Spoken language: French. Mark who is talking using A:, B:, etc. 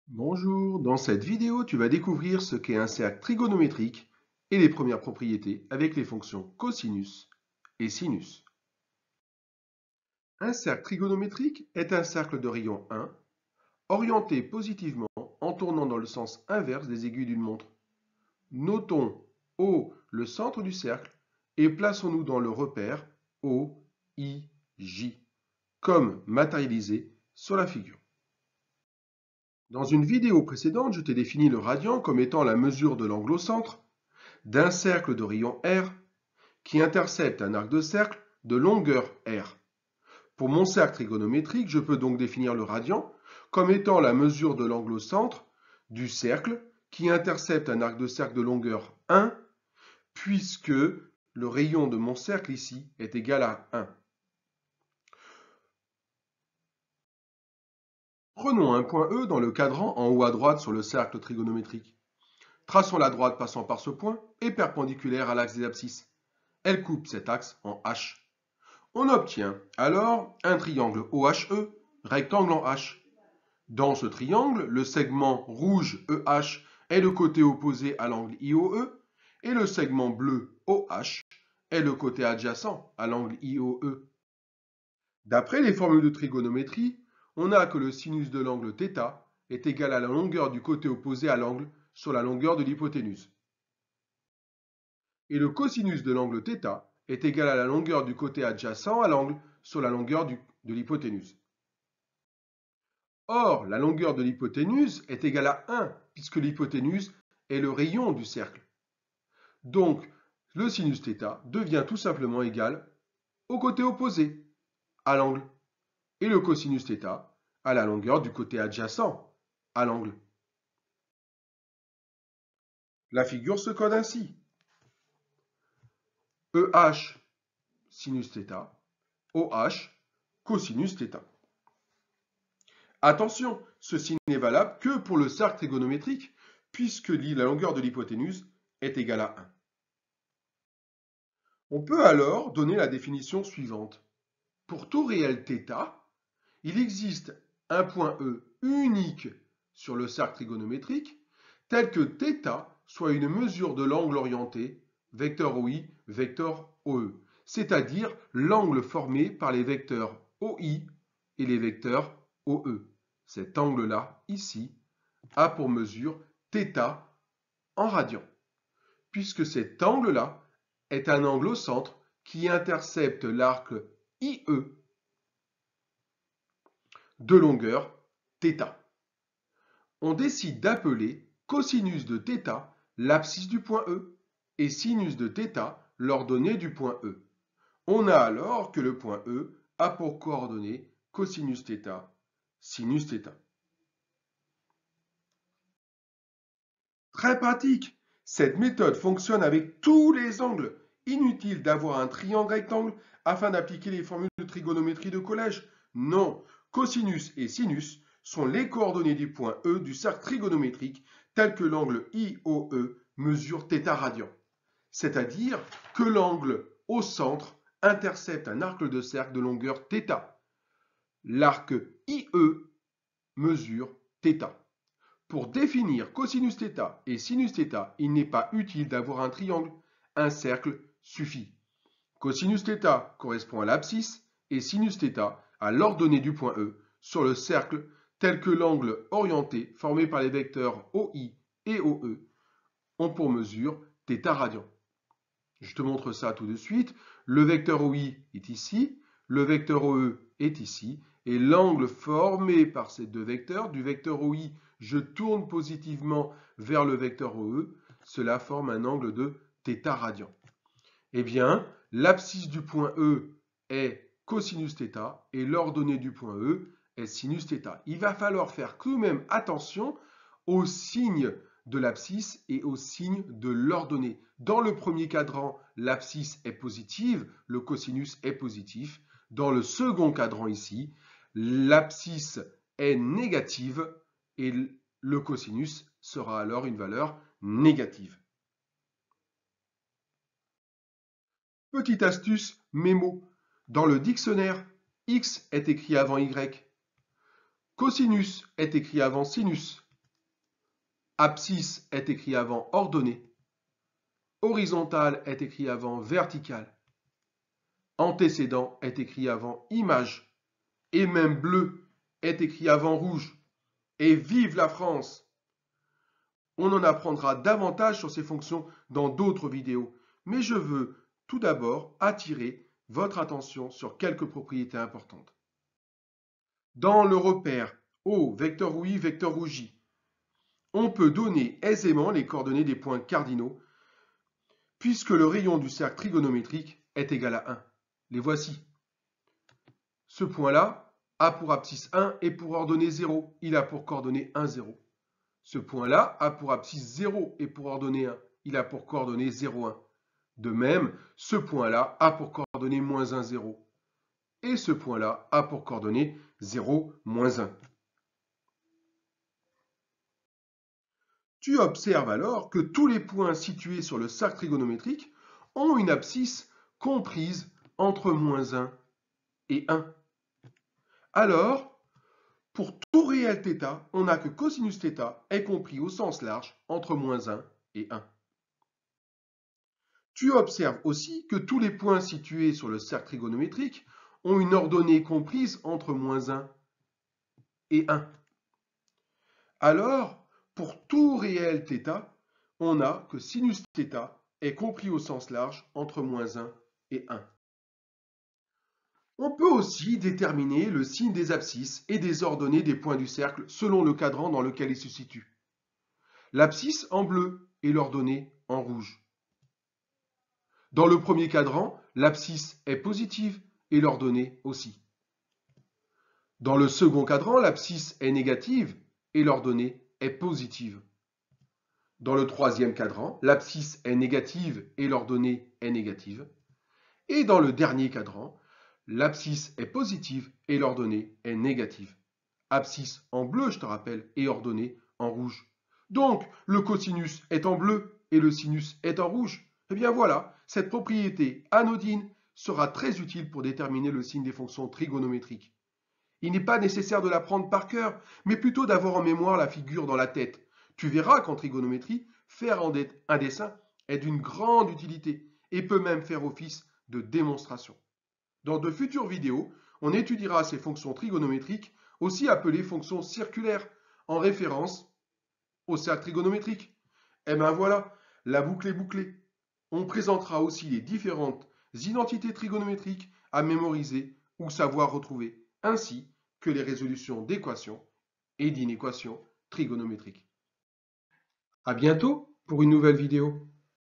A: Bonjour, dans cette vidéo, tu vas découvrir ce qu'est un cercle trigonométrique et les premières propriétés avec les fonctions cosinus et sinus. Un cercle trigonométrique est un cercle de rayon 1 orienté positivement en tournant dans le sens inverse des aiguilles d'une montre. Notons O le centre du cercle et plaçons-nous dans le repère OIJ, comme matérialisé sur la figure. Dans une vidéo précédente, je t'ai défini le radian comme étant la mesure de l'angle au centre d'un cercle de rayon R qui intercepte un arc de cercle de longueur R. Pour mon cercle trigonométrique, je peux donc définir le radian comme étant la mesure de l'angle au centre du cercle qui intercepte un arc de cercle de longueur 1, puisque le rayon de mon cercle ici est égal à 1. Prenons un point E dans le cadran en haut à droite sur le cercle trigonométrique. Traçons la droite passant par ce point et perpendiculaire à l'axe des abscisses. Elle coupe cet axe en H. On obtient alors un triangle OHE, rectangle en H. Dans ce triangle, le segment rouge EH est le côté opposé à l'angle IOE et le segment bleu OH est le côté adjacent à l'angle IOE. D'après les formules de trigonométrie, on a que le sinus de l'angle θ est égal à la longueur du côté opposé à l'angle sur la longueur de l'hypoténuse. Et le cosinus de l'angle θ est égal à la longueur du côté adjacent à l'angle sur la longueur de l'hypoténuse. Or, la longueur de l'hypoténuse est égale à 1, puisque l'hypoténuse est le rayon du cercle. Donc, le sinus θ devient tout simplement égal au côté opposé, à l'angle, et le cosinus θ à la longueur du côté adjacent, à l'angle. La figure se code ainsi. EH, sinus θ, OH, cosinus θ. Attention, ceci n'est valable que pour le cercle trigonométrique, puisque la longueur de l'hypoténuse est égale à 1. On peut alors donner la définition suivante. Pour tout réel θ, il existe un point E unique sur le cercle trigonométrique, tel que θ soit une mesure de l'angle orienté, vecteur OI, vecteur OE, c'est-à-dire l'angle formé par les vecteurs OI et les vecteurs OE. Cet angle-là, ici, a pour mesure θ en radians, puisque cet angle-là est un angle au centre qui intercepte l'arc IE de longueur θ. On décide d'appeler cosinus de θ l'abscisse du point E et sinus de θ l'ordonnée du point E. On a alors que le point E a pour coordonnée cosinus θ, sinus θ. Très pratique! Cette méthode fonctionne avec tous les angles. Inutile d'avoir un triangle rectangle afin d'appliquer les formules de trigonométrie de collège. Non, cosinus et sinus sont les coordonnées du point E du cercle trigonométrique tel que l'angle IOE mesure θ radian. C'est-à-dire que l'angle au centre intercepte un arc de cercle de longueur θ. L'arc IE mesure θ. Pour définir cosinus θ et sinus θ, il n'est pas utile d'avoir un triangle. Un cercle suffit. Cosinus θ correspond à l'abscisse et sinus θ à l'ordonnée du point E sur le cercle tel que l'angle orienté formé par les vecteurs OI et OE ont pour mesure θ radian. Je te montre ça tout de suite. Le vecteur OI est ici, le vecteur OE est ici, et l'angle formé par ces deux vecteurs, du vecteur OI, je tourne positivement vers le vecteur OE, cela forme un angle de θ radian. Eh bien, l'abscisse du point E est cosinus θ et l'ordonnée du point E est sinus θ. Il va falloir faire tout de même attention aux signes de l'abscisse et au signe de l'ordonnée. Dans le premier cadran, l'abscisse est positive, le cosinus est positif. Dans le second cadran ici, l'abscisse est négative et le cosinus sera alors une valeur négative. Petite astuce mémo. Dans le dictionnaire, x est écrit avant y. Cosinus est écrit avant sinus. Abscisse est écrit avant ordonnée. Horizontal est écrit avant vertical. Antécédent est écrit avant image. Et même bleu est écrit avant rouge. Et vive la France! On en apprendra davantage sur ces fonctions dans d'autres vidéos, mais je veux tout d'abord attirer votre attention sur quelques propriétés importantes. Dans le repère O, vecteur OI, vecteur OJ, on peut donner aisément les coordonnées des points cardinaux puisque le rayon du cercle trigonométrique est égal à 1. Les voici. Ce point-là a pour abscisse 1 et pour ordonnée 0. Il a pour coordonnée 1, 0. Ce point-là a pour abscisse 0 et pour ordonnée 1. Il a pour coordonnée 0, 1. De même, ce point-là a pour coordonnée moins 1, 0. Et ce point-là a pour coordonnée 0, moins 1. Tu observes alors que tous les points situés sur le cercle trigonométrique ont une abscisse comprise entre moins 1 et 1. Alors, pour tout réel θ, on n'a que cosinus θ est compris au sens large entre moins 1 et 1. Tu observes aussi que tous les points situés sur le cercle trigonométrique ont une ordonnée comprise entre moins 1 et 1. Alors, pour tout réel θ, on a que sinus θ est compris au sens large entre moins 1 et 1. On peut aussi déterminer le signe des abscisses et des ordonnées des points du cercle selon le cadran dans lequel ils se situent. L'abscisse en bleu et l'ordonnée en rouge. Dans le premier cadran, l'abscisse est positive et l'ordonnée aussi. Dans le second cadran, l'abscisse est négative et l'ordonnée est positive. Dans le troisième cadran, l'abscisse est négative et l'ordonnée est négative. Et dans le dernier cadran, l'abscisse est positive et l'ordonnée est négative. Abscisse en bleu, je te rappelle, et ordonnée en rouge. Donc, le cosinus est en bleu et le sinus est en rouge. Eh bien voilà, cette propriété anodine sera très utile pour déterminer le signe des fonctions trigonométriques. Il n'est pas nécessaire de l'apprendre par cœur, mais plutôt d'avoir en mémoire la figure dans la tête. Tu verras qu'en trigonométrie, faire un dessin est d'une grande utilité et peut même faire office de démonstration. Dans de futures vidéos, on étudiera ces fonctions trigonométriques, aussi appelées fonctions circulaires, en référence au cercle trigonométrique. Et bien voilà, la boucle est bouclée. On présentera aussi les différentes identités trigonométriques à mémoriser ou savoir retrouver, ainsi que les résolutions d'équations et d'inéquations trigonométriques. À bientôt pour une nouvelle vidéo.